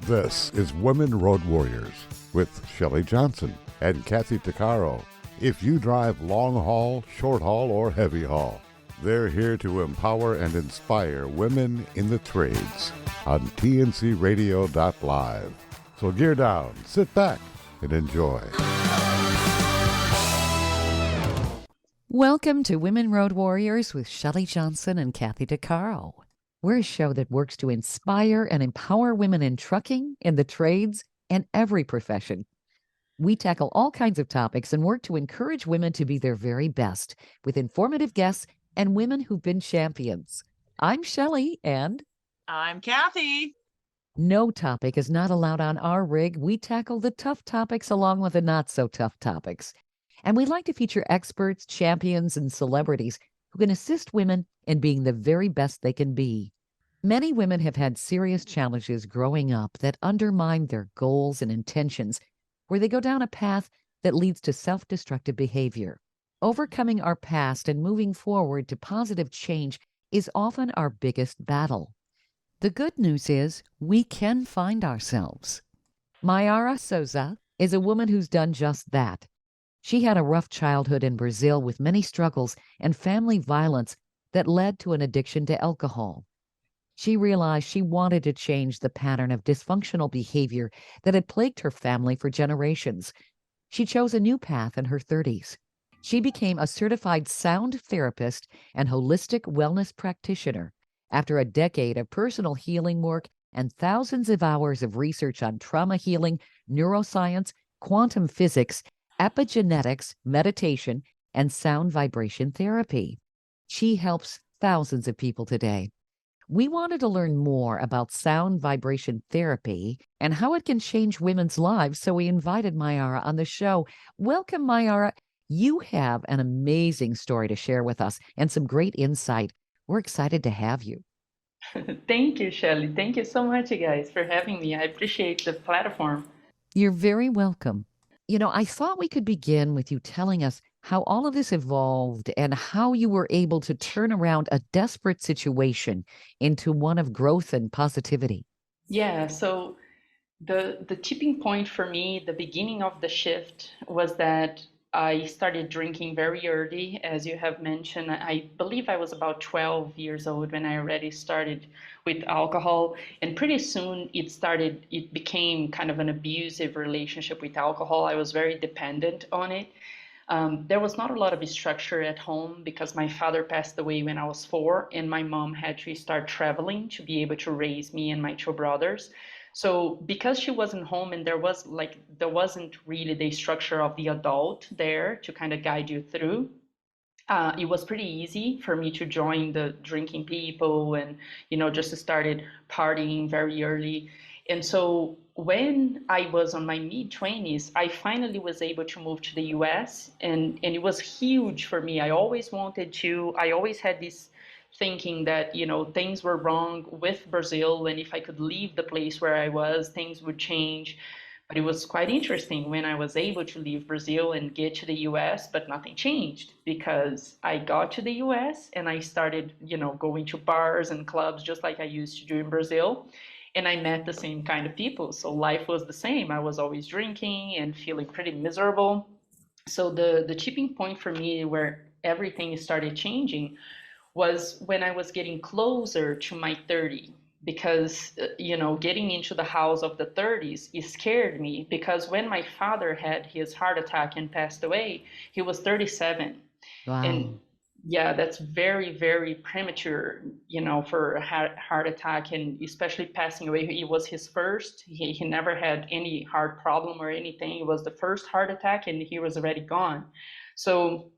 This is Women Road Warriors with Shelley Johnson and Kathy Tuccaro. If you drive long haul, short haul, or heavy haul, they're here to empower and inspire women in the trades on tncradio.live. So gear down, sit back, and enjoy. Welcome to Women Road Warriors with Shelley Johnson and Kathy Tuccaro. We're a show that works to inspire and empower women in trucking, in the trades, and every profession. We tackle all kinds of topics and work to encourage women to be their very best with informative guests and women who've been champions. I'm Shelley, and I'm Kathy. No topic is not allowed on our rig. We tackle the tough topics along with the not so tough topics. And we like to feature experts, champions, and celebrities who can assist women in being the very best they can be. Many women have had serious challenges growing up that undermine their goals and intentions, where they go down a path that leads to self-destructive behavior. Overcoming our past and moving forward to positive change is often our biggest battle. The good news is we can find ourselves. Mayara Souza is a woman who's done just that. She had a rough childhood in Brazil with many struggles and family violence that led to an addiction to alcohol. She realized she wanted to change the pattern of dysfunctional behavior that had plagued her family for generations. She chose a new path in her 30s. She became a certified sound therapist and holistic wellness practitioner after a decade of personal healing work and thousands of hours of research on trauma healing, neuroscience, quantum physics, epigenetics, meditation, and sound vibration therapy. She helps thousands of people today. We wanted to learn more about sound vibration therapy and how it can change women's lives, so we invited Mayara on the show. Welcome, Mayara. You have an amazing story to share with us and some great insight. We're excited to have you. Thank you, Shelley. Thank you so much, you guys, for having me. I appreciate the platform. You're very welcome. You know, I thought we could begin with you telling us how all of this evolved and how you were able to turn around a desperate situation into one of growth and positivity. Yeah, so the tipping point for me, the beginning of the shift, was that I started drinking very early. As you have mentioned, I believe I was about 12 years old when I already started with alcohol. And pretty soon it became kind of an abusive relationship with alcohol. I was very dependent on it. There was not a lot of structure at home because my father passed away when I was 4, and my mom had to start traveling to be able to raise me and my 2 brothers. So because she wasn't home and there wasn't really the structure of the adult there to kind of guide you through, it was pretty easy for me to join the drinking people and, just started partying very early. And so when I was on my mid-20s, I finally was able to move to the US, and it was huge for me. I always had this thinking that, things were wrong with Brazil, and if I could leave the place where I was, things would change. But it was quite interesting when I was able to leave Brazil and get to the US, but nothing changed because I got to the US and I started, going to bars and clubs just like I used to do in Brazil. And I met the same kind of people. So life was the same. I was always drinking and feeling pretty miserable. So the tipping point for me where everything started changing was when I was getting closer to my 30, because, getting into the house of the 30s, it scared me because when my father had his heart attack and passed away, he was 37. Wow. And yeah, that's very, very premature, for a heart attack, and especially passing away. It was his first. He never had any heart problem or anything. It was the first heart attack and he was already gone. So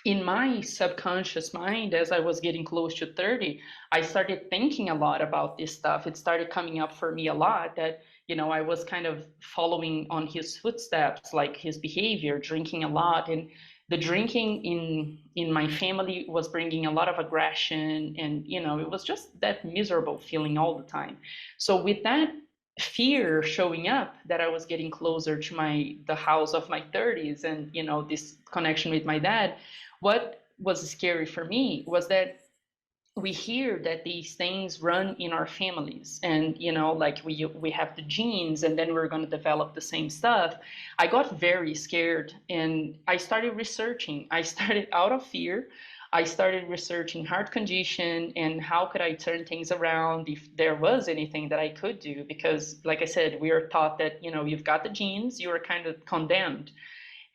in my subconscious mind, as I was getting close to 30, I started thinking a lot about this stuff. It started coming up for me a lot that, I was kind of following on his footsteps, like his behavior, drinking a lot. And the drinking in my family was bringing a lot of aggression, and it was just that miserable feeling all the time. So with that fear showing up that I was getting closer to the house of my 30s, and this connection with my dad, what was scary for me was that we hear that these things run in our families, and like we have the genes, and then we're going to develop the same stuff. I got very scared, and I started researching. I started out of fear. I started researching heart condition and how could I turn things around if there was anything that I could do, because like I said, we are taught that you've got the genes, you are kind of condemned.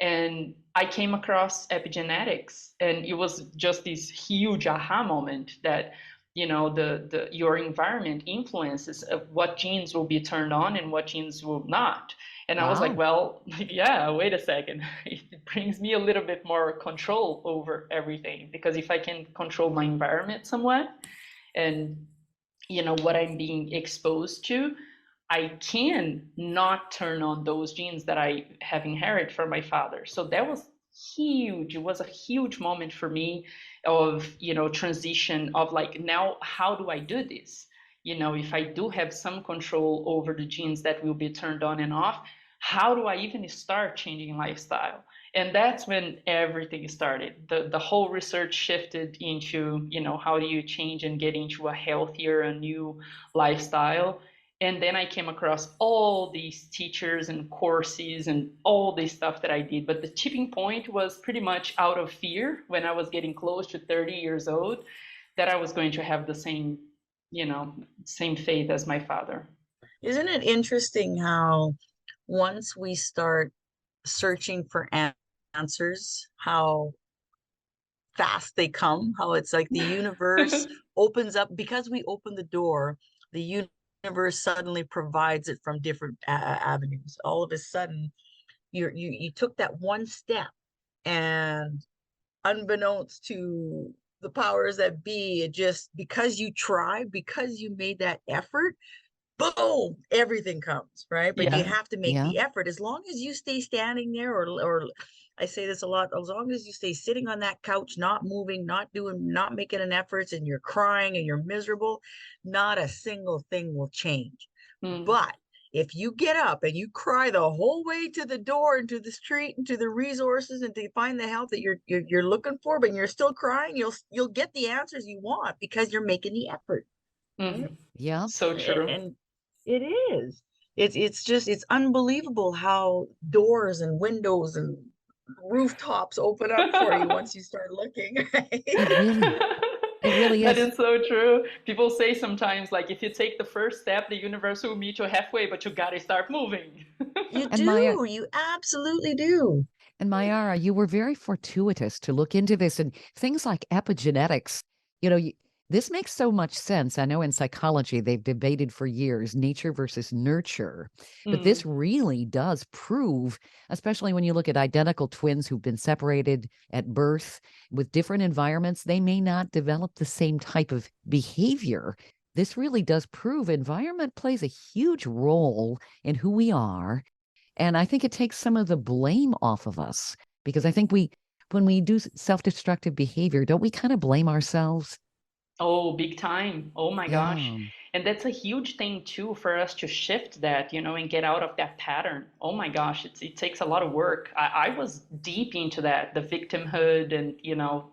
And I came across epigenetics, and it was just this huge aha moment that the your environment influences what genes will be turned on and what genes will not. And I was like, Wow. well, yeah, wait a second. It brings me a little bit more control over everything, because if I can control my environment somewhat, and what I'm being exposed to, I can not turn on those genes that I have inherited from my father. So that was huge. It was a huge moment for me of, transition of like, now how do I do this? If I do have some control over the genes that will be turned on and off, how do I even start changing lifestyle? And that's when everything started. The whole research shifted into, how do you change and get into a healthier, a new lifestyle? And then I came across all these teachers and courses and all this stuff that I did. But the tipping point was pretty much out of fear when I was getting close to 30 years old, that I was going to have the same, same fate as my father. Isn't it interesting how once we start searching for answers, how fast they come, how it's like the universe opens up because we open the door, the universe suddenly provides it from different avenues. All of a sudden, you took that one step, and unbeknownst to the powers that be, it just, because you tried, because you made that effort, boom, everything comes, right? But you Yeah. have to make Yeah. the effort. As long as you stay standing there, or I say this a lot, as long as you stay sitting on that couch, not moving, not making an effort, and you're crying and you're miserable, not a single thing will change. Mm. But if you get up and you cry the whole way to the door, into the street, into the resources, and to find the help that you're looking for, but you're still crying, you'll get the answers you want because you're making the effort. Mm. Yeah. So true. And it is. It's just, it's unbelievable how doors and windows and rooftops open up for you once you start looking. It really That is. is so true. People say sometimes, like, if you take the first step, the universe will meet you halfway, but you gotta start moving. You And Maya, do. You absolutely do. and Mayara, you were very fortuitous to look into this, and things like epigenetics. This makes so much sense. I know in psychology they've debated for years nature versus nurture, but this really does prove, especially when you look at identical twins who've been separated at birth with different environments, they may not develop the same type of behavior. This really does prove environment plays a huge role in who we are. And I think it takes some of the blame off of us, because I think when we do self-destructive behavior, don't we kind of blame ourselves? Oh, big time. Oh my gosh. Yeah. And that's a huge thing too for us to shift that, and get out of that pattern. Oh my gosh, it takes a lot of work. I was deep into that, the victimhood, and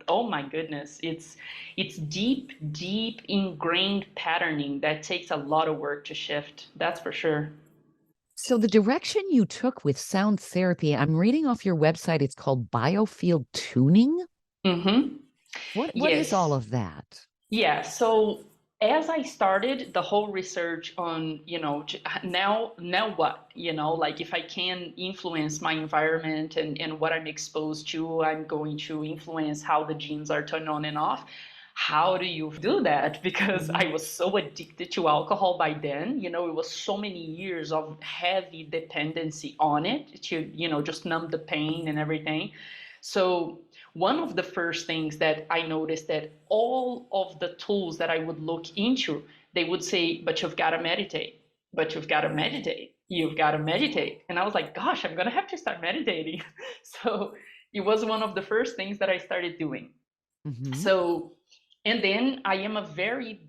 oh my goodness, it's deep, deep ingrained patterning that takes a lot of work to shift. That's for sure. So the direction you took with sound therapy, I'm reading off your website, it's called biofield tuning. Mm-hmm. What is all Yes. of that? Yeah, so as I started the whole research on, now what, like if I can influence my environment and what I'm exposed to, I'm going to influence how the genes are turned on and off. How do you do that? Because I was so addicted to alcohol by then, it was so many years of heavy dependency on it to, just numb the pain and everything. So one of the first things that I noticed, that all of the tools that I would look into, they would say, but you've got to meditate, but you've got to meditate, you've got to meditate. And I was like, gosh, I'm going to have to start meditating. So it was one of the first things that I started doing. Mhm. So, and then I'm very,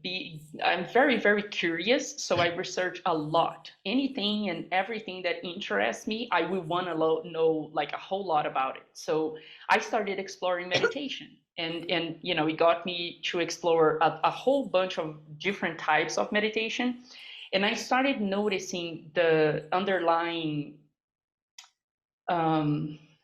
very curious. So I research a lot. Anything and everything that interests me, I will want to know like a whole lot about it. So I started exploring meditation. And you know, it got me to explore a whole bunch of different types of meditation. And I started noticing the underlying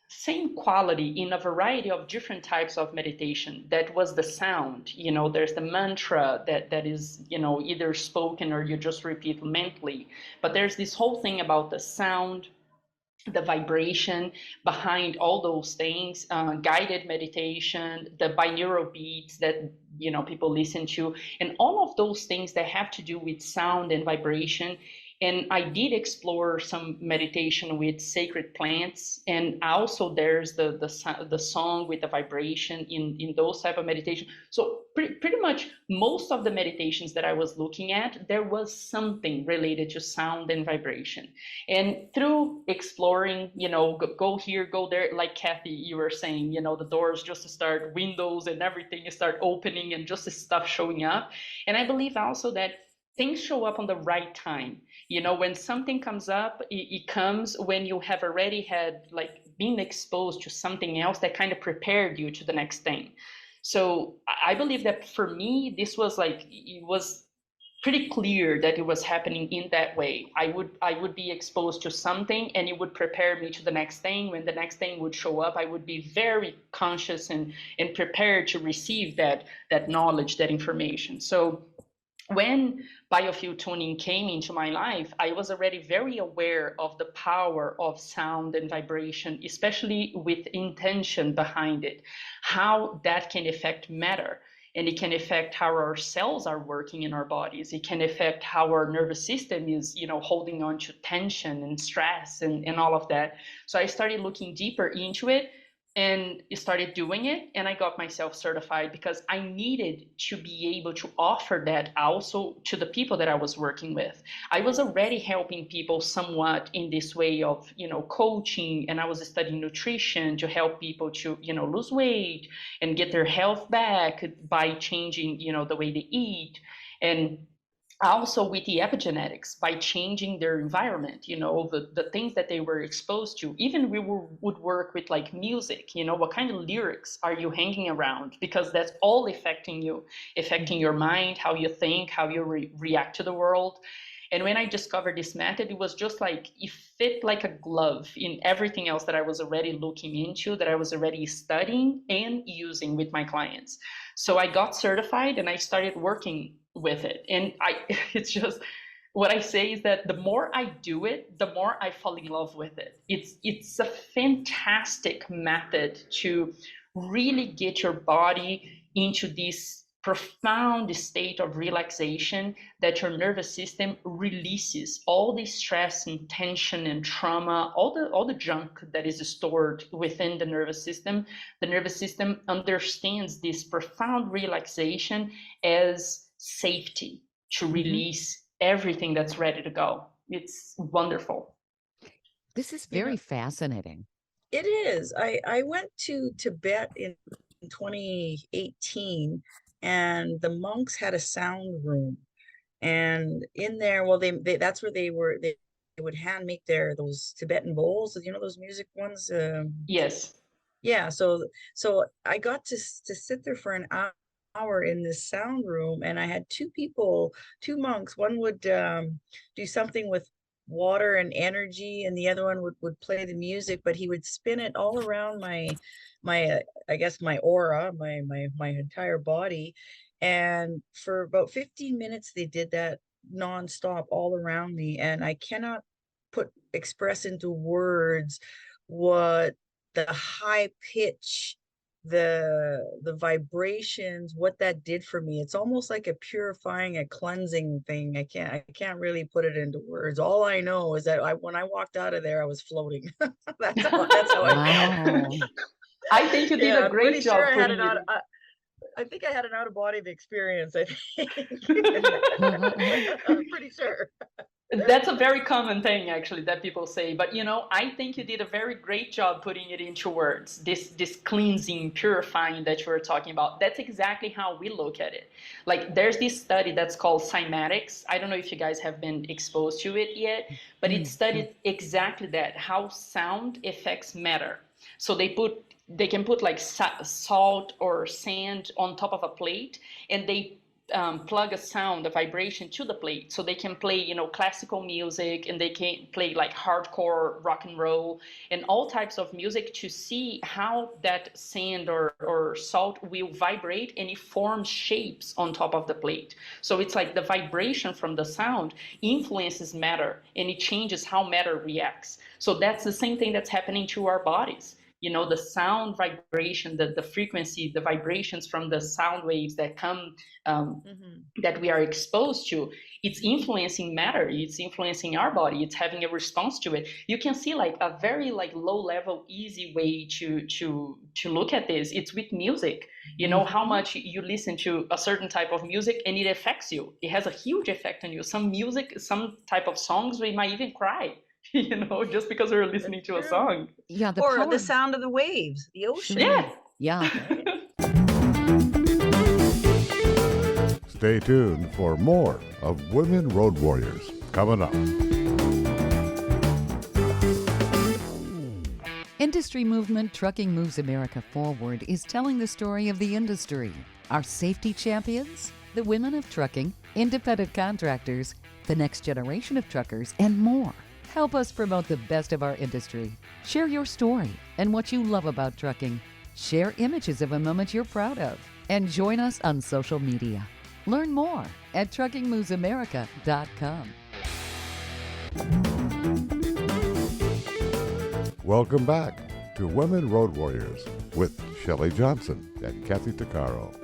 same quality in a variety of different types of meditation. That was the sound. You know, there's the mantra that is, you know, either spoken or you just repeat mentally. But there's this whole thing about the sound, the vibration behind all those things, guided meditation, the binaural beats that, you know, people listen to, and all of those things that have to do with sound and vibration. And I did explore some meditation with sacred plants, and also there's the song with the vibration in those type of meditation. So pretty much most of the meditations that I was looking at, there was something related to sound and vibration. And through exploring, you know, go here, go there, like Kathy, you were saying, you know, the doors just start, windows and everything start opening and just stuff showing up. And I believe also that things show up on the right time. You know, when something comes up, it comes when you have already had like been exposed to something else that kind of prepared you to the next thing. So I believe that for me, this was like, it was pretty clear that it was happening in that way. I would be exposed to something and it would prepare me to the next thing. When the next thing would show up, I would be very conscious and prepared to receive that knowledge, that information. So when biofield tuning came into my life, I was already very aware of the power of sound and vibration, especially with intention behind it, how that can affect matter. And it can affect how our cells are working in our bodies. It can affect how our nervous system is, you know, holding on to tension and stress and all of that. So I started looking deeper into it and started doing it, and I got myself certified because I needed to be able to offer that also to the people that I was working with. I was already helping people somewhat in this way of, you know, coaching, and I was studying nutrition to help people to, you know, lose weight and get their health back by changing, you know, the way they eat. And also with the epigenetics, by changing their environment, you know, the things that they were exposed to. Even would work with like music, you know, what kind of lyrics are you hanging around? Because that's all affecting you, affecting your mind, how you think, how you react to the world. And when I discovered this method, it was just like, it fit like a glove in everything else that I was already looking into, that I was already studying and using with my clients. So I got certified and I started working with it. And it's just, what I say is that the more I do it, the more I fall in love with it. It's a fantastic method to really get your body into this profound state of relaxation, that your nervous system releases all the stress and tension and trauma, all the junk that is stored within the nervous system. The nervous system understands this profound relaxation as safety to release everything that's ready to go. It's wonderful. This is very fascinating. It is. I went to Tibet in 2018, and the monks had a sound room, and in there, well, they that's where they would hand make those Tibetan bowls, you know, those music ones. Yes. Yeah. So I got to sit there for an hour in this sound room, and I had two monks. One would do something with water and energy, and the other one would play the music, but he would spin it all around my I guess my aura, my entire body. And for about 15 minutes they did that nonstop all around me, and I cannot express into words what the high pitch, the vibrations, what that did for me. It's almost like a purifying, a cleansing thing. I can't really put it into words. All I know is that when I walked out of there, I was floating. that's how I felt. I think you did a great job. Sure I think I had an out-of-body experience, I think. I'm pretty sure. That's a very common thing, actually, that people say. But, you know, I think you did a very great job putting it into words, this cleansing, purifying that you were talking about. That's exactly how we look at it. Like, there's this study that's called cymatics. I don't know if you guys have been exposed to it yet, but it studied exactly that, how sound affects matter. So they put they can put like salt or sand on top of a plate, and they plug a sound, a vibration to the plate, so they can play, classical music, and they can play like hardcore rock and roll and all types of music to see how that sand or salt will vibrate, and it forms shapes on top of the plate. So it's like the vibration from the sound influences matter, and it changes how matter reacts. So that's the same thing that's happening to our bodies. The sound vibration, the frequency, the vibrations from the sound waves that come, that we are exposed to, it's influencing matter, it's influencing our body, it's having a response to it. You can see like a very like low level, easy way to look at this. It's with music. How much you listen to a certain type of music and it affects you. It has a huge effect on you. Some music, some type of songs, we might even cry. Just because we're listening to a song. Yeah, or the sound of the waves, the ocean. Sure. Yeah. Stay tuned for more of Women Road Warriors coming up. Industry movement Trucking Moves America Forward is telling the story of the industry. Our safety champions, the women of trucking, independent contractors, the next generation of truckers, and more. Help us promote the best of our industry. Share your story and what you love about trucking. Share images of a moment you're proud of. And join us on social media. Learn more at truckingmovesamerica.com. Welcome back to Women Road Warriors with Shelley Johnson and Kathy Tuccaro.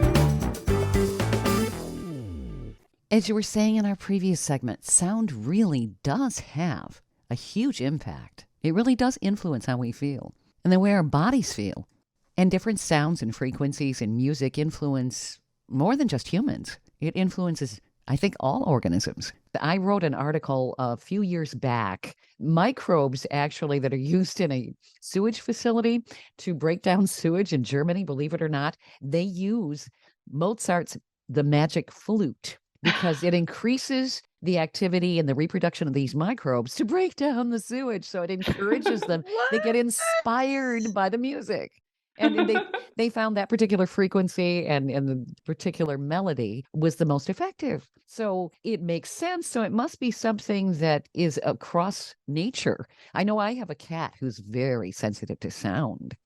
As you were saying in our previous segment, sound really does have a huge impact. It really does influence how we feel and the way our bodies feel. And different sounds and frequencies in music influence more than just humans. It influences, I think, all organisms. I wrote an article a few years back, microbes actually that are used in a sewage facility to break down sewage in Germany, believe it or not, they use Mozart's The Magic Flute because it increases the activity and the reproduction of these microbes to break down the sewage. So it encourages them. They get inspired by the music. And they found that particular frequency and the particular melody was the most effective. So it makes sense. So it must be something that is across nature. I know I have a cat who's very sensitive to sound.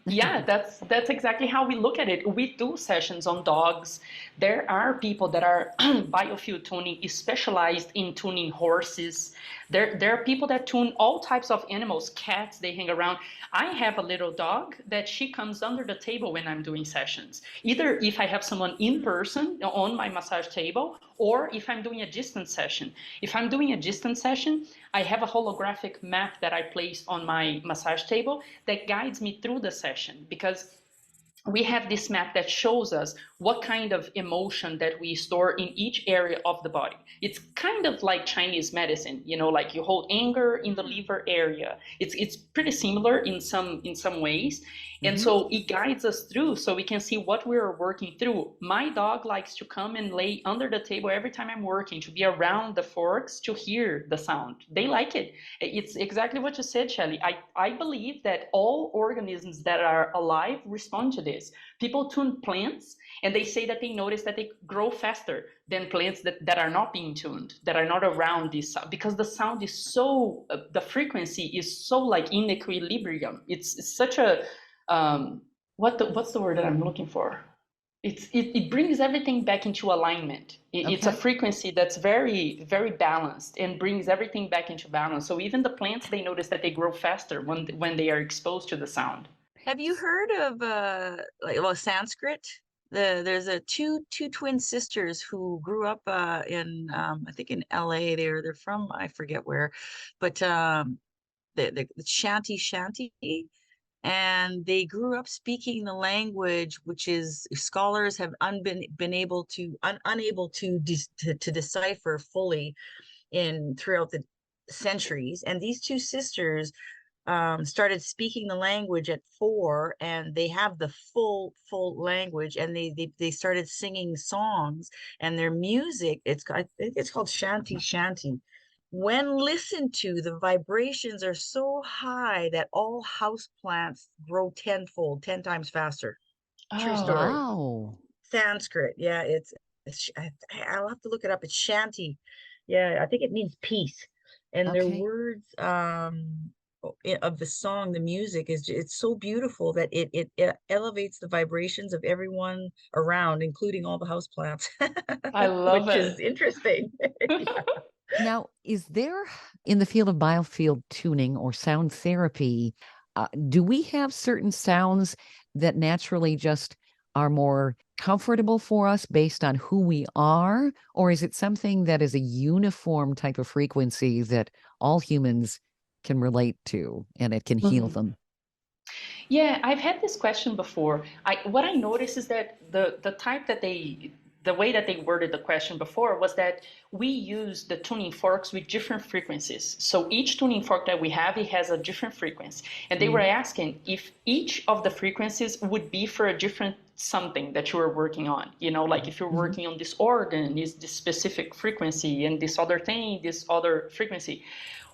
Yeah, that's exactly how we look at it. We do sessions on dogs. There are people that are biofield tuning, is specialized in tuning horses. There are people that tune all types of animals, cats, they hang around. I have a little dog that she comes under the table when I'm doing sessions. Either if I have someone in person on my massage table, or if I'm doing a distance session. If I'm doing a distance session, I have a holographic map that I place on my massage table that guides me through the session, because we have this map that shows us what kind of emotion that we store in each area of the body. It's kind of like Chinese medicine, like you hold anger in the liver area. It's pretty similar in some ways. And so it guides us through so we can see what we're working through. My dog likes to come and lay under the table every time I'm working, to be around the forks to hear the sound. They like it. It's exactly what you said, Shelley. I believe that all organisms that are alive respond to this. People tune plants and they say that they notice that they grow faster than plants that are not being tuned, that are not around this sound, because the sound is so, the frequency is so like in equilibrium. It's such a, what's the word that I'm looking for? It brings everything back into alignment. It's a frequency that's very, very balanced and brings everything back into balance. So even the plants, they notice that they grow faster when they are exposed to the sound. Have you heard of Sanskrit? There's two twin sisters who grew up in I think in LA. They're from, I forget where, but the Shanti, and they grew up speaking the language which is scholars have unable to decipher fully throughout the centuries. And these two sisters started speaking the language at 4, and they have the full language, and they started singing songs, and their music, I think it's called Shanti, when listened to, the vibrations are so high that all house plants grow tenfold, 10 times faster. True Oh, story. Wow. Sanskrit. Yeah, I'll have to look it up. It's Shanti. Yeah, I think it means peace. And their Okay. words of the song, the music it's so beautiful that it elevates the vibrations of everyone around, including all the houseplants, I love which is it. interesting. Now, is there in the field of biofield tuning or sound therapy, do we have certain sounds that naturally just are more comfortable for us based on who we are? Or is it something that is a uniform type of frequency that all humans can relate to and it can heal Mhm. them? Yeah, I've had this question before. What I noticed is that the way that they worded the question before was that we use the tuning forks with different frequencies. So each tuning fork that we have, it has a different frequency. And they were asking if each of the frequencies would be for a different something that you were working on. You know, like if you're working on this organ, is this specific frequency, and this other thing, this other frequency.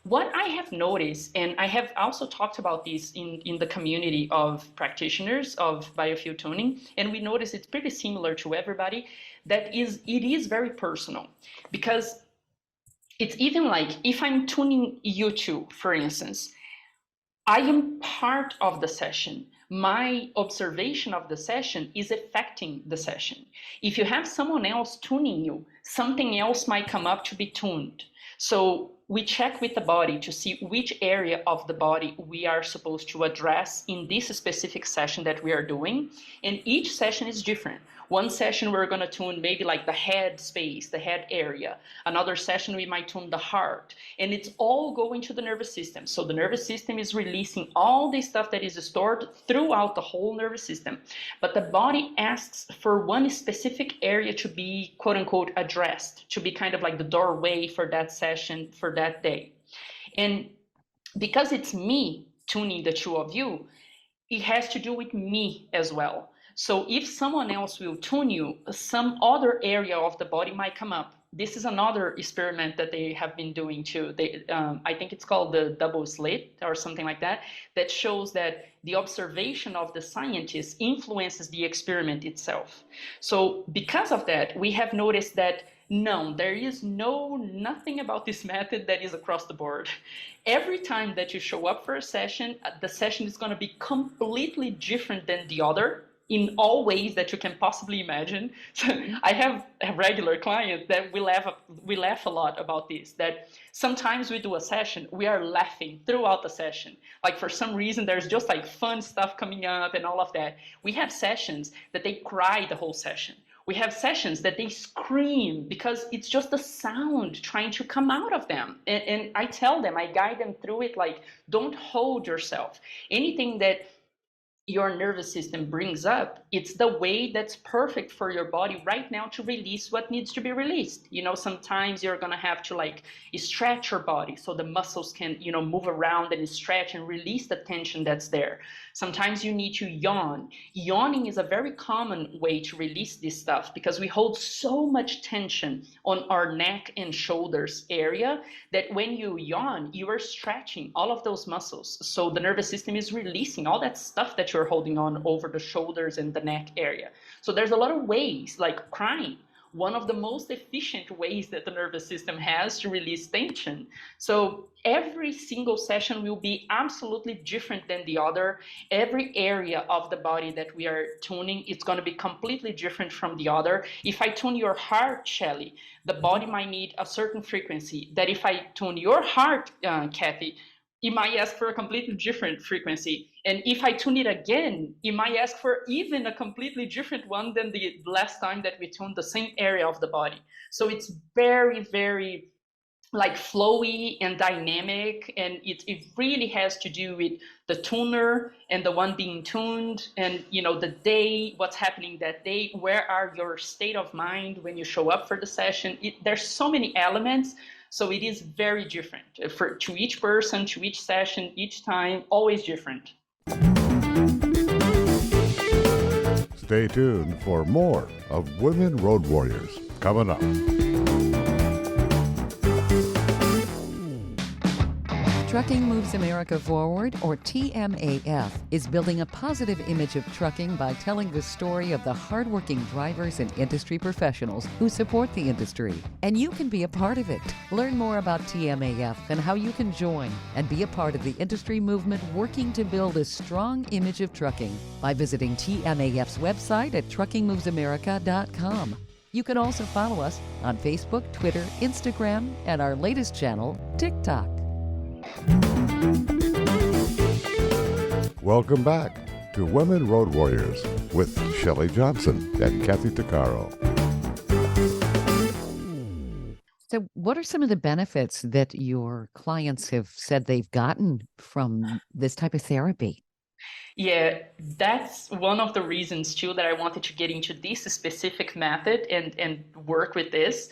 What I have noticed, and I have also talked about this in the community of practitioners of biofield tuning, and we notice it's pretty similar to everybody, it is very personal. Because it's even like if I'm tuning you two, for instance, I am part of the session. My observation of the session is affecting the session. If you have someone else tuning you, something else might come up to be tuned. So we check with the body to see which area of the body we are supposed to address in this specific session that we are doing. And each session is different. One session we're going to tune maybe like the head space, the head area. Another session we might tune the heart. And it's all going to the nervous system. So the nervous system is releasing all the stuff that is stored throughout the whole nervous system. But the body asks for one specific area to be, quote unquote, addressed, to be kind of like the doorway for that session for that day. And because it's me tuning the two of you, it has to do with me as well. So if someone else will tune you, some other area of the body might come up. This is another experiment that they have been doing too. I think it's called the double slit or something like that, that shows that the observation of the scientist influences the experiment itself. So because of that, we have noticed that no, there is nothing about this method that is across the board. Every time that you show up for a session, the session is going to be completely different than the other in all ways that you can possibly imagine. So I have a regular client that we laugh a lot about this, that sometimes we do a session, we are laughing throughout the session. Like for some reason, there's just like fun stuff coming up and all of that. We have sessions that they cry the whole session. We have sessions that they scream because it's just the sound trying to come out of them. And I tell them, I guide them through it, like, don't hold yourself. Anything that your nervous system brings up, it's the way that's perfect for your body right now to release what needs to be released. You know, sometimes you're going to have to like stretch your body so the muscles can, you know, move around and stretch and release the tension that's there. Sometimes you need to yawn. Yawning is a very common way to release this stuff because we hold so much tension on our neck and shoulders area that when you yawn, you are stretching all of those muscles. So the nervous system is releasing all that stuff that you're holding on over the shoulders and the neck area. So there's a lot of ways, like crying. One of the most efficient ways that the nervous system has to release tension. So every single session will be absolutely different than the other. Every area of the body that we are tuning, it's going to be completely different from the other. If I tune your heart, Shelly, the body might need a certain frequency. That if I tune your heart, Kathy, it might ask for a completely different frequency. And if I tune it again, it might ask for even a completely different one than the last time that we tuned the same area of the body. So it's very, very like flowy and dynamic, and it really has to do with the tuner and the one being tuned, and you know, the day, what's happening that day, where are your state of mind when you show up for the session. There's so many elements. So it is very different to each person, to each session, each time, always different. Stay tuned for more of Women Road Warriors coming up. Trucking Moves America Forward, or TMAF, is building a positive image of trucking by telling the story of the hardworking drivers and industry professionals who support the industry. And you can be a part of it. Learn more about TMAF and how you can join and be a part of the industry movement working to build a strong image of trucking by visiting TMAF's website at truckingmovesamerica.com. You can also follow us on Facebook, Twitter, Instagram, and our latest channel, TikTok. Welcome back to Women Road Warriors with Shelley Johnson and Kathy Tuccaro. So, what are some of the benefits that your clients have said they've gotten from this type of therapy? Yeah, that's one of the reasons too that I wanted to get into this specific method and work with this.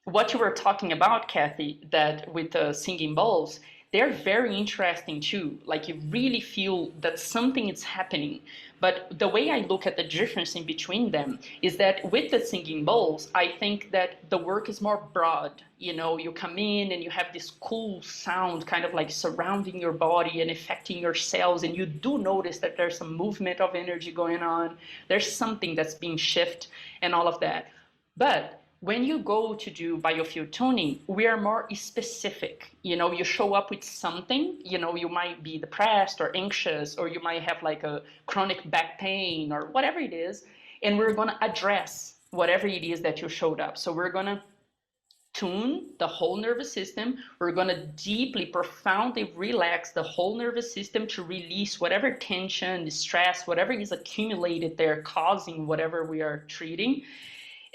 What you were talking about, Kathy, that with the singing bowls, they're very interesting too. Like you really feel that something is happening. But the way I look at the difference in between them is that with the singing bowls, I think that the work is more broad. You know, you come in and you have this cool sound kind of like surrounding your body and affecting your cells. And you do notice that there's some movement of energy going on. There's something that's being shifted and all of that. But when you go to do biofield tuning, we are more specific. You know, you show up with something, you know, you might be depressed or anxious, or you might have like a chronic back pain or whatever it is. And we're going to address whatever it is that you showed up. So we're going to tune the whole nervous system. We're going to deeply, profoundly relax the whole nervous system to release whatever tension, stress, whatever is accumulated there, causing whatever we are treating.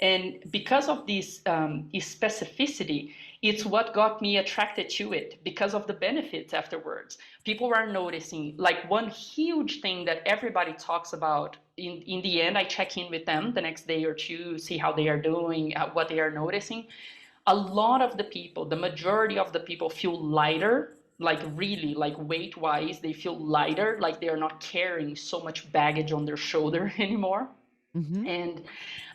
And because of this specificity, it's what got me attracted to it because of the benefits afterwards. People are noticing, like one huge thing that everybody talks about. In the end, I check in with them the next day or two, see how they are doing, what they are noticing. A lot of the people, the majority of the people feel lighter, like really, like weight-wise, they feel lighter, like they are not carrying so much baggage on their shoulder anymore. Mm-hmm. And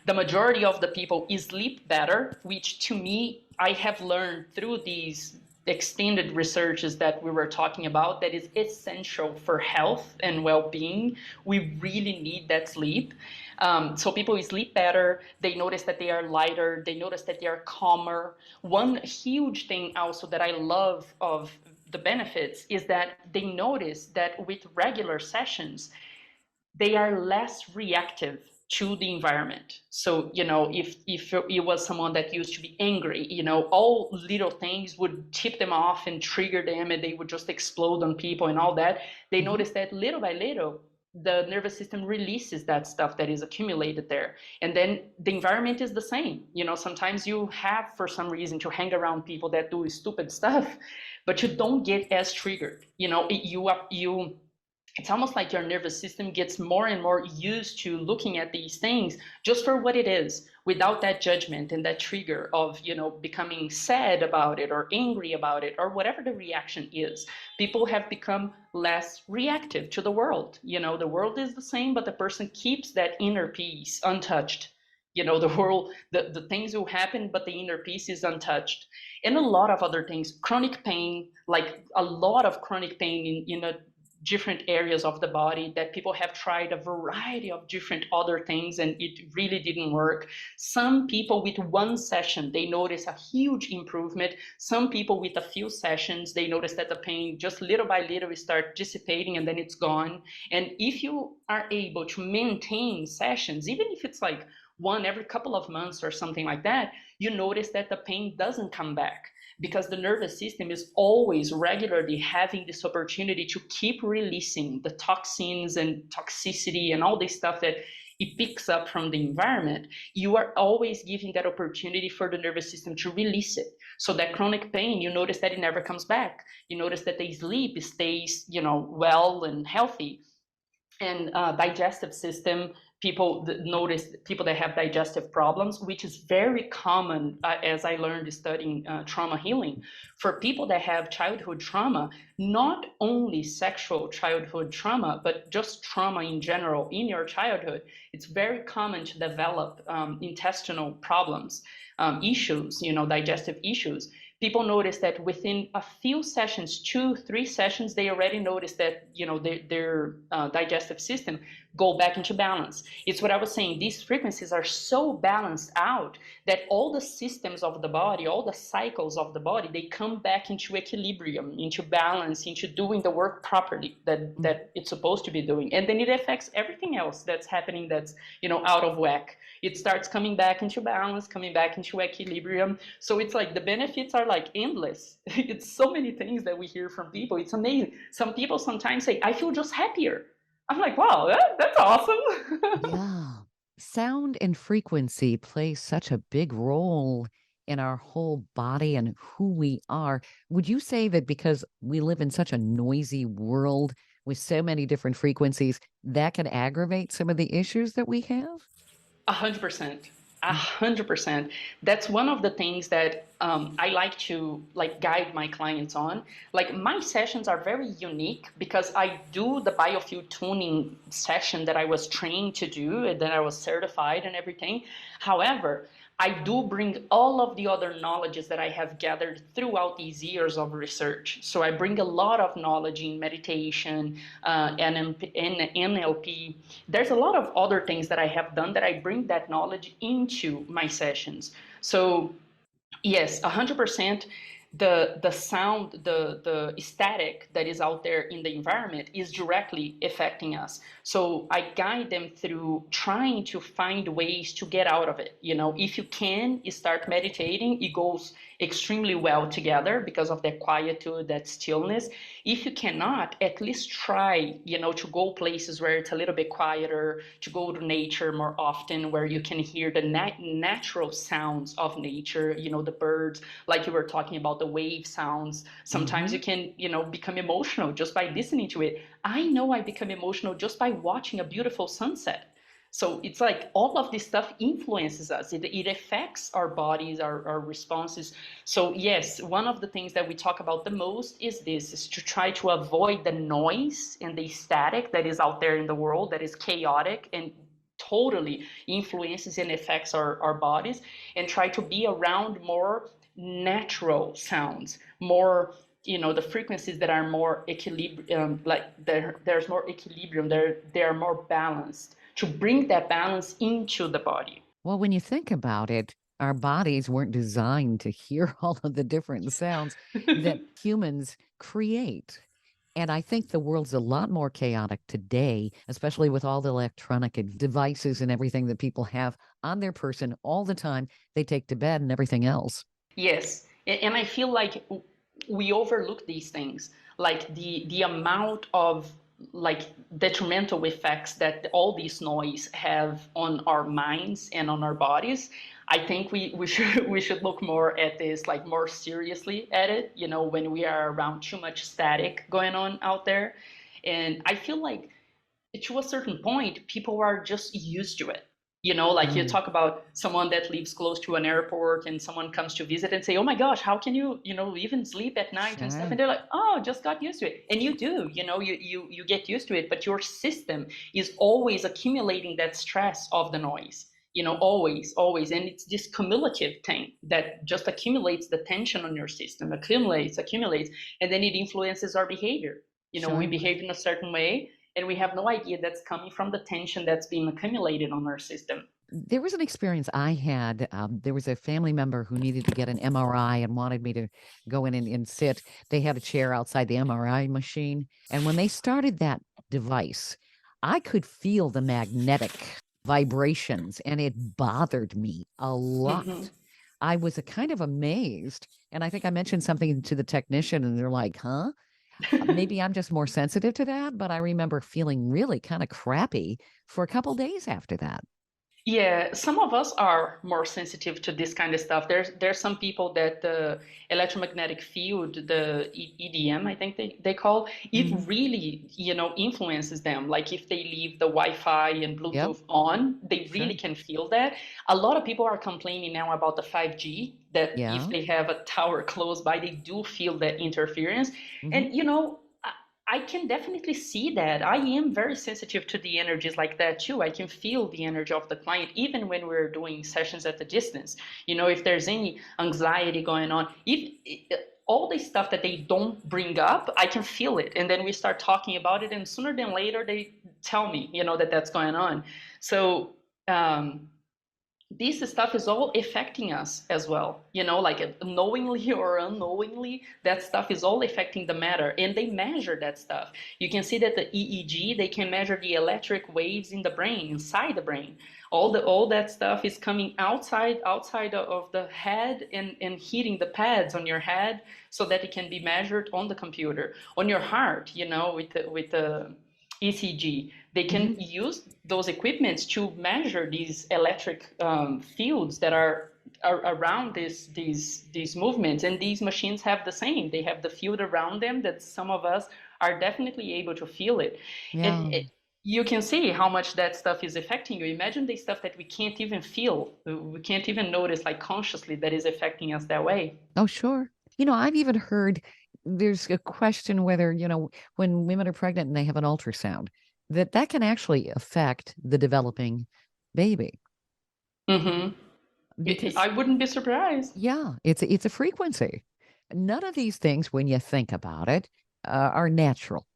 the majority of the people sleep better, which to me, I have learned through these extended researches that we were talking about, that is essential for health and well-being. We really need that sleep. So people sleep better. They notice that they are lighter. They notice that they are calmer. One huge thing also that I love of the benefits is that they notice that with regular sessions, they are less reactive to the environment. So, you know, if it was someone that used to be angry, you know, all little things would tip them off and trigger them and they would just explode on people and all that. They notice that little by little, the nervous system releases that stuff that is accumulated there. And then the environment is the same. You know, sometimes you have, for some reason, to hang around people that do stupid stuff, but you don't get as triggered. You know, it's almost like your nervous system gets more and more used to looking at these things just for what it is, without that judgment and that trigger of, you know, becoming sad about it or angry about it or whatever the reaction is. People have become less reactive to the world. You know, the world is the same, but the person keeps that inner peace untouched. You know, the world, the things will happen, but the inner peace is untouched. And a lot of other things, chronic pain, like a lot of chronic pain in a different areas of the body that people have tried a variety of different other things and it really didn't work. Some people with one session, they notice a huge improvement. Some people with a few sessions, they notice that the pain just little by little start dissipating and then it's gone. And if you are able to maintain sessions, even if it's like one every couple of months or something like that, you notice that the pain doesn't come back, because the nervous system is always regularly having this opportunity to keep releasing the toxins and toxicity and all this stuff that it picks up from the environment. You are always giving that opportunity for the nervous system to release it. So that chronic pain, you notice that it never comes back. You notice that the sleep stays, you know, well and healthy. And digestive system, people notice people that have digestive problems, which is very common, as I learned studying trauma healing. For people that have childhood trauma, not only sexual childhood trauma, but just trauma in general in your childhood, it's very common to develop intestinal problems, issues, you know, digestive issues, people notice that within a few sessions, 2, 3 sessions, they already notice that, you know, their digestive system go back into balance. It's what I was saying. These frequencies are so balanced out that all the systems of the body, all the cycles of the body, they come back into equilibrium, into balance, into doing the work properly that it's supposed to be doing. And then it affects everything else that's happening that's, you know, out of whack. It starts coming back into balance, coming back into equilibrium. So it's like the benefits are like endless. It's so many things that we hear from people. It's amazing. Some people sometimes say, I feel just happier. I'm like, wow, that's awesome. Yeah. Sound and frequency play such a big role in our whole body and who we are. Would you say that because we live in such a noisy world with so many different frequencies, that can aggravate some of the issues that we have? 100%. 100%. That's one of the things that I like to guide my clients on. Like my sessions are very unique because I do the biofield tuning session that I was trained to do and that I was certified and everything. However, I do bring all of the other knowledges that I have gathered throughout these years of research. So I bring a lot of knowledge in meditation, NLP. There's a lot of other things that I have done that I bring that knowledge into my sessions. So yes, 100%. The sound, the static that is out there in the environment is directly affecting us. So I guide them through trying to find ways to get out of it. You know, if you can, you start meditating. It goes extremely well together because of that quietude, that stillness. If you cannot, at least try, you know, to go places where it's a little bit quieter, to go to nature more often, where you can hear the natural sounds of nature, you know, the birds, like you were talking about, the wave sounds. Sometimes you can, you know, become emotional just by listening to it. I know I become emotional just by watching a beautiful sunset. So it's like all of this stuff influences us. It affects our bodies, our responses. So yes, one of the things that we talk about the most is this, is to try to avoid the noise and the static that is out there in the world that is chaotic and totally influences and affects our bodies, and try to be around more natural sounds, more, you know, the frequencies that are more equilibrium, like there's more equilibrium, they're more balanced, to bring that balance into the body. Well, when you think about it, our bodies weren't designed to hear all of the different sounds that humans create. And I think the world's a lot more chaotic today, especially with all the electronic devices and everything that people have on their person all the time they take to bed and everything else. Yes, and I feel like we overlook these things, like the amount of like detrimental effects that all this noise have on our minds and on our bodies. I think we should look more at this, like more seriously at it, you know, when we are around too much static going on out there. And I feel like to a certain point, people are just used to it. You know, like you talk about someone that lives close to an airport and someone comes to visit and say, oh my gosh, how can you, you know, even sleep at night and stuff? And they're like, oh, just got used to it. And you do, you know, you get used to it, but your system is always accumulating that stress of the noise, you know, always. And it's this cumulative thing that just accumulates the tension on your system, accumulates, and then it influences our behavior. You know, we behave in a certain way, and we have no idea that's coming from the tension that's being accumulated on our system. There was an experience I had. There was a family member who needed to get an MRI and wanted me to go in and sit. They had a chair outside the MRI machine. And when they started that device, I could feel the magnetic vibrations, and it bothered me a lot. I was kind of amazed. And I think I mentioned something to the technician, and they're like, huh? Maybe I'm just more sensitive to that, but I remember feeling really kind of crappy for a couple days after that. Yeah, some of us are more sensitive to this kind of stuff. There's some people that the electromagnetic field, the EDM, I think they call it, really, you know, influences them. Like if they leave the Wi-Fi and Bluetooth on, they really can feel that. A lot of people are complaining now about the 5G, that if they have a tower close by, they do feel that interference. And, you know, I can definitely see that. I am very sensitive to the energies like that too. I can feel the energy of the client even when we're doing sessions at the distance. If there's any anxiety going on, all the stuff that they don't bring up, I can feel it. And then we start talking about it, and sooner than later, they tell me, that that's going on. So, this stuff is all affecting us as well, like knowingly or unknowingly, that stuff is all affecting the matter, and they measure that stuff. You can see that the EEG, they can measure the electric waves in the brain, inside the brain. All that stuff is coming outside of the head and hitting the pads on your head so that it can be measured on the computer. On your heart, with the ECG, they can use those equipments to measure these electric fields that are around these movements. And these machines have the same. They have the field around them that some of us are definitely able to feel it. Yeah. And you can see how much that stuff is affecting you. Imagine the stuff that we can't even feel. We can't even notice, like, consciously, that is affecting us that way. Oh, sure. I've even heard there's a question whether, when women are pregnant and they have an ultrasound, that can actually affect the developing baby. Because I wouldn't be surprised. yeah, it's a frequency. None of these things, when you think about it, are natural.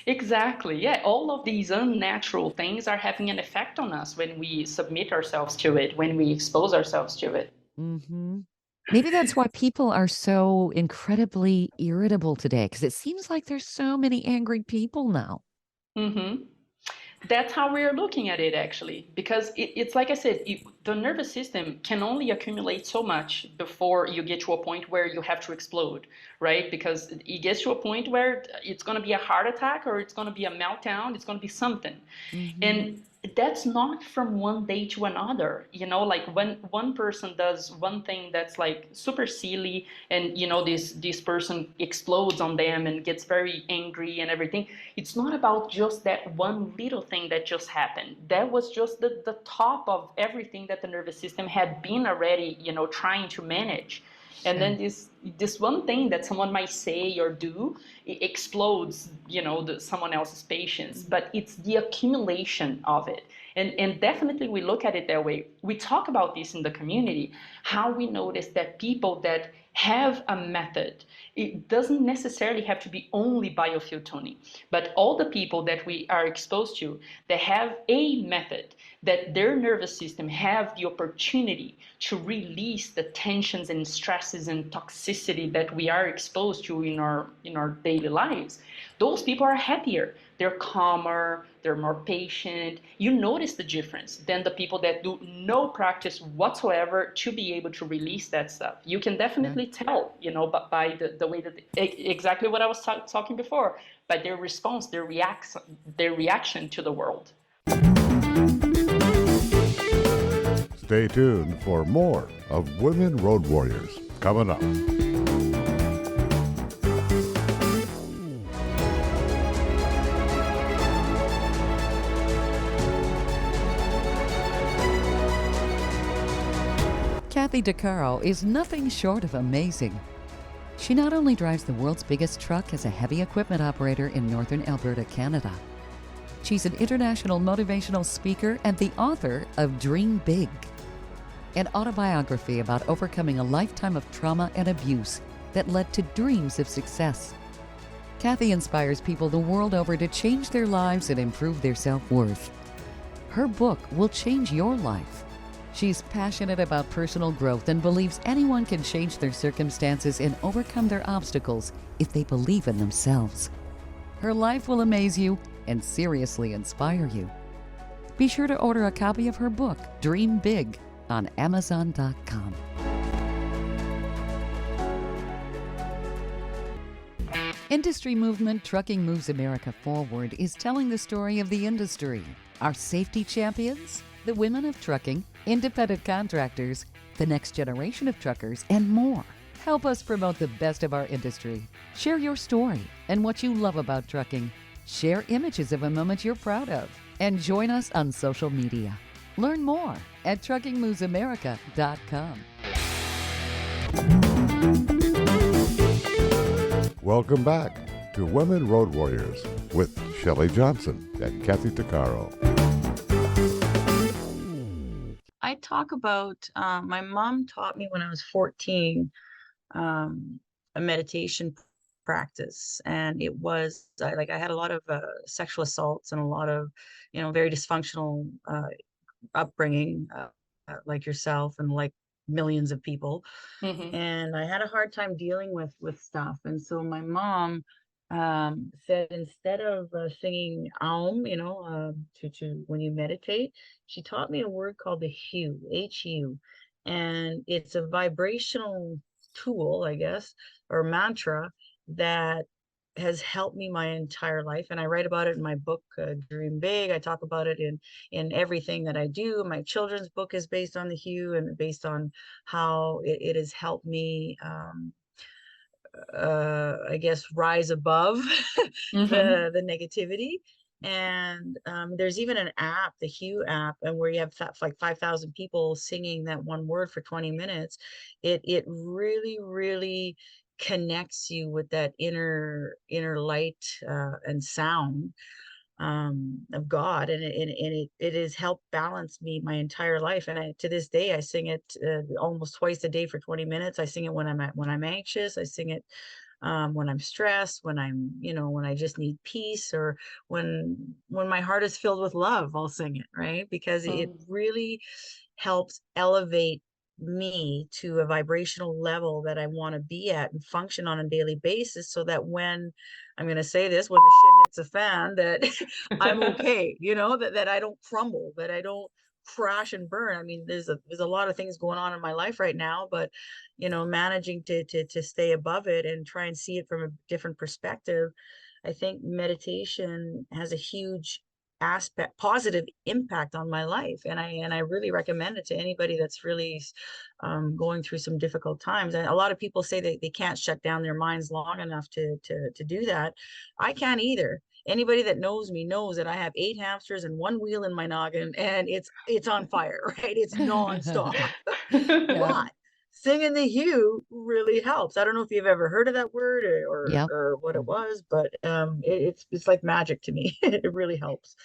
Exactly. Yeah. All of these unnatural things are having an effect on us when we submit ourselves to it, when we expose ourselves to it. Mm-hmm. Maybe that's why people are so incredibly irritable today, because it seems like there's so many angry people now. Mm-hmm. That's how we're looking at it, actually, because it's like I said, the nervous system can only accumulate so much before you get to a point where you have to explode, right? Because it gets to a point where it's going to be a heart attack, or it's going to be a meltdown, it's going to be something. And that's not from one day to another. Like when one person does one thing that's like super silly, and this person explodes on them and gets very angry and everything, it's not about just that one little thing that just happened. That was just the top of everything that the nervous system had been already trying to manage. And then this one thing that someone might say or do, it explodes, someone else's patience. But it's the accumulation of it. And definitely we look at it that way. We talk about this in the community, how we notice that people that have a method, it doesn't necessarily have to be only biofield tuning, but all the people that we are exposed to, they have a method that their nervous system have the opportunity to release the tensions and stresses and toxicity that we are exposed to in our daily lives. Those people are happier, they're calmer, they're more patient. You notice the difference than the people that do no practice whatsoever to be able to release that stuff. You can definitely tell, by the way that, exactly what I was talking before, by their response, their reaction to the world. Stay tuned for more of Women Road Warriors coming up. Kathy DeCaro is nothing short of amazing. She not only drives the world's biggest truck as a heavy equipment operator in northern Alberta, Canada. She's an international motivational speaker and the author of Dream Big, an autobiography about overcoming a lifetime of trauma and abuse that led to dreams of success. Kathy inspires people the world over to change their lives and improve their self-worth. Her book will change your life. She's passionate about personal growth and believes anyone can change their circumstances and overcome their obstacles if they believe in themselves. Her life will amaze you and seriously inspire you. Be sure to order a copy of her book, Dream Big, on Amazon.com. Industry movement Trucking Moves America Forward is telling the story of the industry, our safety champions, the women of trucking, independent contractors, the next generation of truckers, and more. Help us promote the best of our industry. Share your story and what you love about trucking. Share images of a moment you're proud of. And join us on social media. Learn more at truckingmovesamerica.com. Welcome back to Women Road Warriors with Shelley Johnson and Kathy Tuccaro. I talk about, my mom taught me when I was 14, a meditation practice. And it was I had a lot of sexual assaults and a lot of, very dysfunctional upbringing, like yourself and like millions of people. Mhm. And I had a hard time dealing with stuff. And so my mom said instead of singing Aum, to when you meditate, she taught me a word called the HU, HU, and it's a vibrational tool, I guess, or mantra that has helped me my entire life. And I write about it in my book, Dream Big. I talk about it in everything that I do. My children's book is based on the HU and based on how it has helped me, I guess, rise above Mhm. the negativity. And there's even an app, the Hue app, and where you have like 5,000 people singing that one word for 20 minutes. It really, really connects you with that inner light and sound of God, and it has helped balance me my entire life. And to this day I sing it almost twice a day for 20 minutes. I sing it when I'm anxious. I sing it when I'm stressed, when when I just need peace, or when my heart is filled with love, I'll sing it, right? Because it Mhm. really helps elevate me to a vibrational level that I want to be at and function on a daily basis, so that when I'm going to say this, when the shit hits the fan, that I'm okay, that I don't crumble, that I don't crash and burn. I mean, there's a lot of things going on in my life right now, but managing to stay above it and try and see it from a different perspective. I think meditation has a huge positive impact on my life, and I really recommend it to anybody that's really going through some difficult times. And a lot of people say they can't shut down their minds long enough to do that. I can't either. Anybody that knows me knows that I have 8 hamsters and one wheel in my noggin, and it's on fire, right? It's nonstop. Yeah. But singing the hue really helps. I don't know if you've ever heard of that word, Yep. or what it was, but it's like magic to me. It really helps.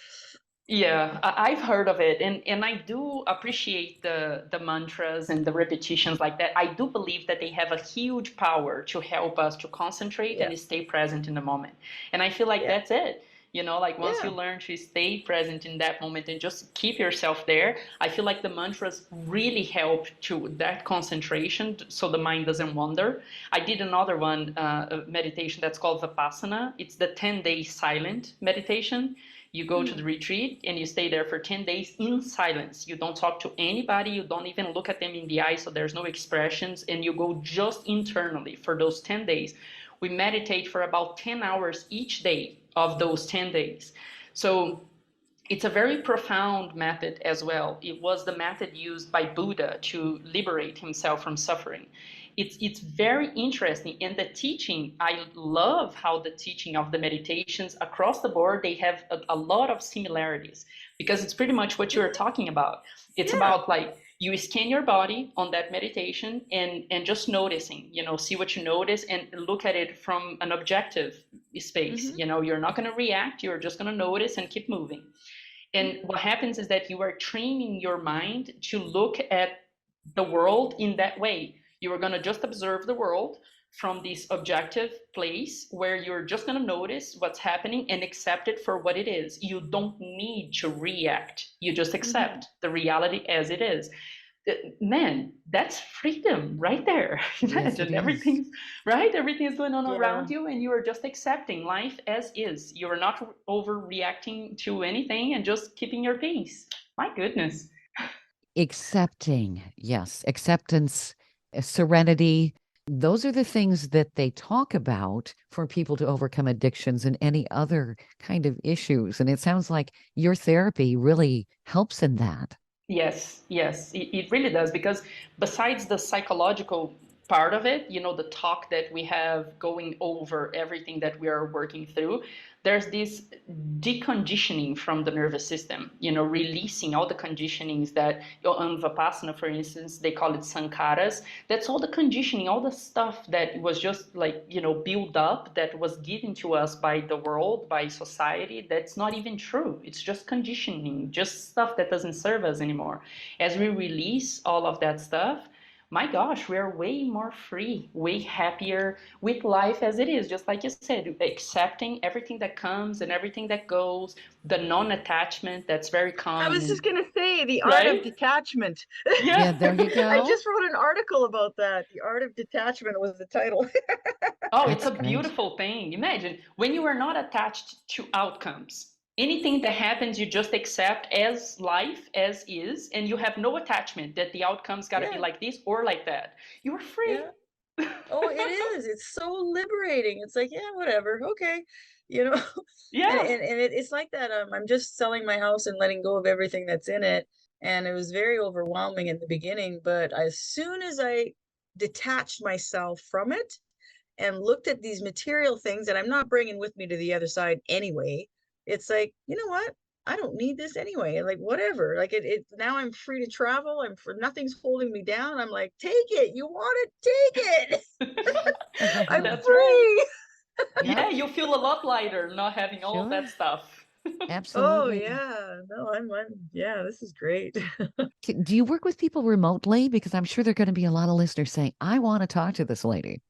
Yeah, I've heard of it, and I do appreciate the mantras and the repetitions like that. I do believe that they have a huge power to help us to concentrate Yeah, and stay present in the moment. And I feel like yeah, that's it. Like once you yeah. learn to stay present in that moment and just keep yourself there, I feel like the mantras really help to that concentration so the mind doesn't wander. I did another one, a meditation that's called Vipassana. It's the 10-day silent meditation. You go to the Hmm. retreat and you stay there for 10 days in silence. You don't talk to anybody. You don't even look at them in the eye. So there's no expressions. And you go just internally for those 10 days. We meditate for about 10 hours each day of those 10 days. So it's a very profound method as well. It was the method used by Buddha to liberate himself from suffering. It's very interesting, and the teaching, I love how the teaching of the meditations across the board, they have a lot of similarities, because it's pretty much what you're talking about. It's Yeah. about like you scan your body on that meditation and just noticing, see what you notice and look at it from an objective space. Hmm. You're not going to react, you're just going to notice and keep moving. And what happens is that you are training your mind to look at the world in that way. You are going to just observe the world from this objective place where you're just going to notice what's happening and accept it for what it is. You don't need to react. You just Hmm. accept the reality as it is. Man, that's freedom right there. Yes, it Imagine is. everything's right, everything is going on Yeah. around you, and you are just accepting life as is. You are not overreacting to anything and just keeping your peace. My goodness. Accepting. Yes. Acceptance, serenity. Those are the things that they talk about for people to overcome addictions and any other kind of issues. And it sounds like your therapy really helps in that. Yes, yes, it really does, because besides the psychological part of it, the talk that we have going over everything that we are working through, there's this deconditioning from the nervous system, releasing all the conditionings that on Vipassana, for instance, they call it sankharas. That's all the conditioning, all the stuff that was just like, built up, that was given to us by the world, by society. That's not even true. It's just conditioning, just stuff that doesn't serve us anymore. As we release all of that stuff, my gosh, we are way more free, way happier with life as it is. Just like you said, accepting everything that comes and everything that goes, the non-attachment that's very common. I was just going to say the art of detachment. Yeah, there you go. I just wrote an article about that. The art of detachment was the title. Oh, it's a beautiful thing. Imagine when you are not attached to outcomes. Anything that happens, you just accept as life as is, and you have no attachment that the outcome's got to be like this or like that. You are free. Oh, it is. It's so liberating. It's like, yeah, whatever. Okay. Yeah. And it's like that. I'm just selling my house and letting go of everything that's in it. And it was very overwhelming in the beginning. But as soon as I detached myself from it and looked at these material things that I'm not bringing with me to the other side anyway, it's like, you know what? I don't need this anyway. Like, whatever. Like it now I'm free to travel. Nothing's holding me down. I'm like, take it. You want it? Take it. I'm That's free. Right. Yeah, you feel a lot lighter not having all of that stuff. Absolutely. Oh yeah. No, yeah, this is great. Do you work with people remotely? Because I'm sure there are going to be a lot of listeners saying, I want to talk to this lady.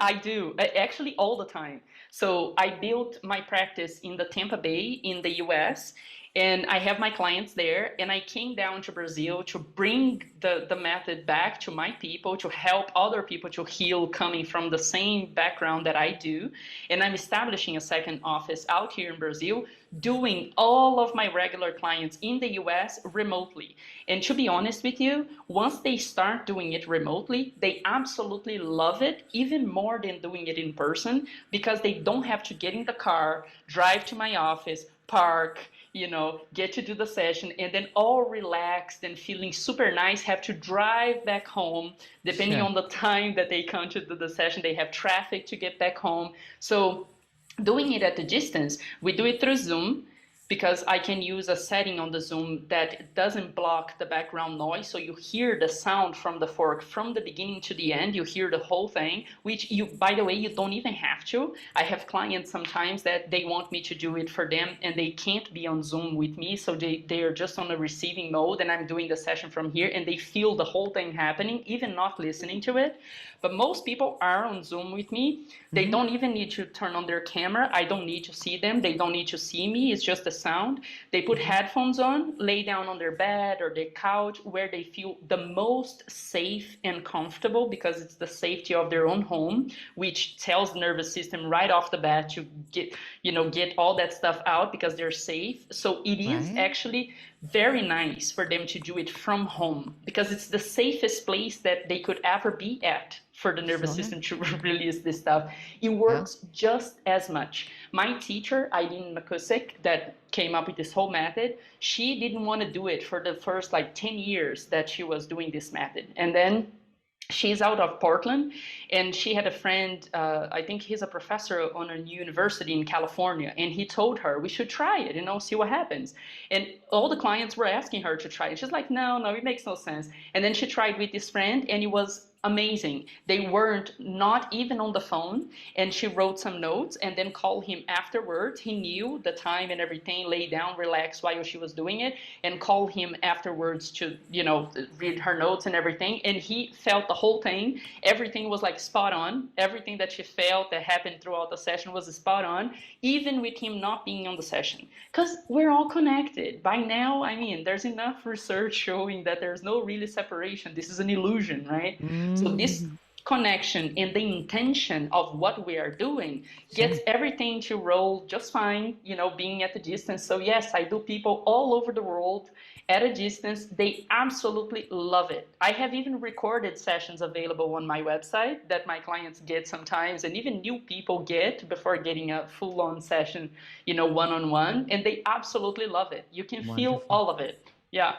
I do, actually all the time. So I built my practice in the Tampa Bay in the US, and I have my clients there, and I came down to Brazil to bring the method back to my people, to help other people to heal coming from the same background that I do. And I'm establishing a second office out here in Brazil, doing all of my regular clients in the US remotely. And to be honest with you, once they start doing it remotely, they absolutely love it, even more than doing it in person, because they don't have to get in the car, drive to my office, park, get to do the session, and then all relaxed and feeling super nice, have to drive back home, depending on the time that they come to do the session. They have traffic to get back home. So doing it at a distance, we do it through Zoom, because I can use a setting on the Zoom that doesn't block the background noise. So you hear the sound from the fork from the beginning to the end. You hear the whole thing, which by the way, you don't even have to. I have clients sometimes that they want me to do it for them and they can't be on Zoom with me. So they are just on a receiving mode and I'm doing the session from here and they feel the whole thing happening, even not listening to it. But most people are on Zoom with me. They don't even need to turn on their camera. I don't need to see them. They don't need to see me. It's just the sound. They put headphones on, lay down on their bed or their couch where they feel the most safe and comfortable, because it's the safety of their own home, which tells the nervous system right off the bat to get all that stuff out because they're safe. So it is actually very nice for them to do it from home, because it's the safest place that they could ever be at for the nervous system to release this stuff. It works just as much. My teacher, Eileen McCusick, that came up with this whole method, she didn't want to do it for the first 10 years that she was doing this method. And then she's out of Portland, and she had a friend, I think he's a professor on a university in California, and he told her, we should try it, see what happens. And all the clients were asking her to try it. She's like, no, it makes no sense. And then she tried with this friend, and it was amazing. They weren't not even on the phone, and she wrote some notes and then called him afterwards. He knew the time and everything, lay down, relax while she was doing it, and called him afterwards to, read her notes and everything. And he felt the whole thing. Everything was spot on. Everything that she felt that happened throughout the session was spot on, even with him not being on the session. Because we're all connected. By now, there's enough research showing that there's no really separation. This is an illusion, right? So this connection and the intention of what we are doing gets everything to roll just fine, being at a distance. So yes, I do people all over the world at a distance. They absolutely love it. I have even recorded sessions available on my website that my clients get sometimes, and even new people get before getting a full-on session, one-on-one, and they absolutely love it. You can feel all of it. Yeah.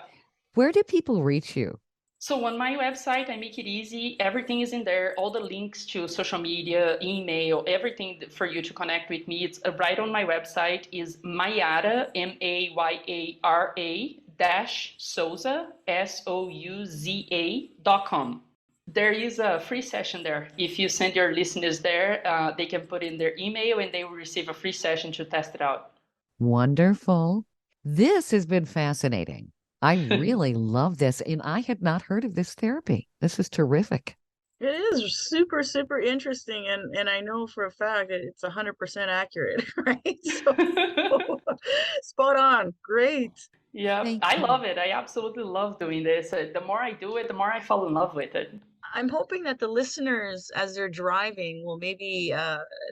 Where do people reach you? So on my website, I make it easy. Everything is in there. All the links to social media, email, everything for you to connect with me. It's right on my website is Mayara, Mayara dash Souza, SOUZA.com. There is a free session there. If you send your listeners there, they can put in their email and they will receive a free session to test it out. Wonderful. This has been fascinating. I really love this, and I had not heard of this therapy. This is terrific. It is super, super interesting, and I know for a fact that it's 100% accurate, right? So spot on. Great. Yeah, Thank I you. love it. I absolutely love doing this. The more I do it, the more I fall in love with it. I'm hoping that the listeners, as they're driving, will maybe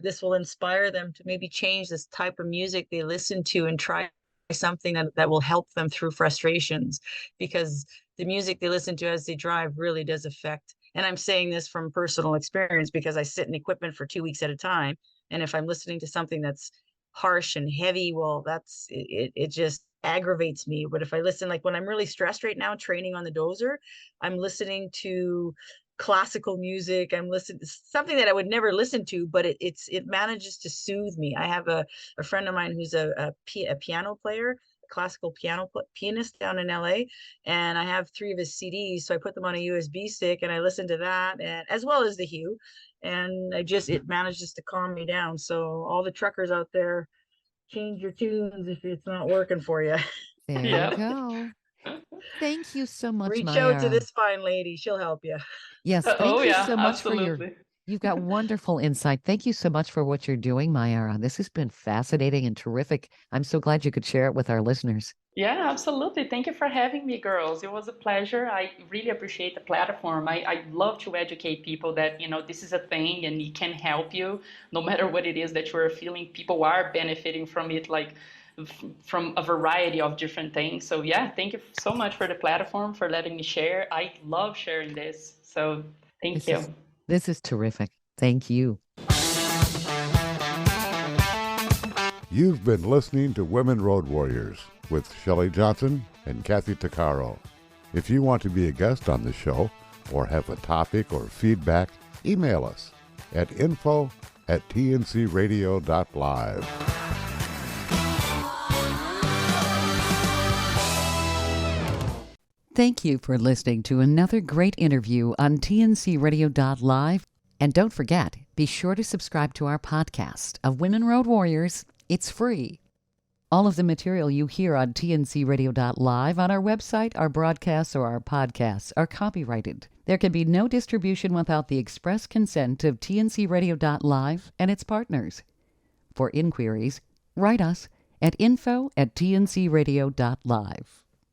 this will inspire them to maybe change this type of music they listen to and try something that will help them through frustrations, because the music they listen to as they drive really does affect. And I'm saying this from personal experience because I sit in equipment for 2 weeks at a time. And if I'm listening to something that's harsh and heavy, well, it just aggravates me. But if I listen, like when I'm really stressed right now, training on the dozer, I'm listening to classical music. I'm listening to something that I would never listen to, but it manages to soothe me. I have a friend of mine who's a piano player, a classical pianist down in LA, and I have 3 of his CDs. So I put them on a USB stick and I listen to that, and as well as the Hue, and it manages to calm me down. So all the truckers out there, change your tunes if it's not working for you. There Yeah. you go. Thank you so much, Reach out to Mayara. this fine lady. She'll help you. Yes, Oh, thank you yeah, so much for absolutely. you've got wonderful insight. Thank you so much for what you're doing, Mayara. This has been fascinating and terrific. I'm so glad you could share it with our listeners. Yeah, absolutely. Thank you for having me, girls. It was a pleasure. I really appreciate the platform. I love to educate people that, this is a thing and it can help you no matter what it is that you're feeling. People are benefiting from it, like from a variety of different things. So, yeah, thank you so much for the platform, for letting me share. I love sharing this. So, thank you. This is terrific. Thank you. You've been listening to Women Road Warriors with Shelley Johnson and Kathy Tuccaro. If you want to be a guest on the show or have a topic or feedback, email us at info@tncradio.live. Thank you for listening to another great interview on tncradio.live. And don't forget, be sure to subscribe to our podcast of Women Road Warriors. It's free. All of the material you hear on tncradio.live, on our website, our broadcasts, or our podcasts are copyrighted. There can be no distribution without the express consent of tncradio.live and its partners. For inquiries, write us at info@tncradio.live.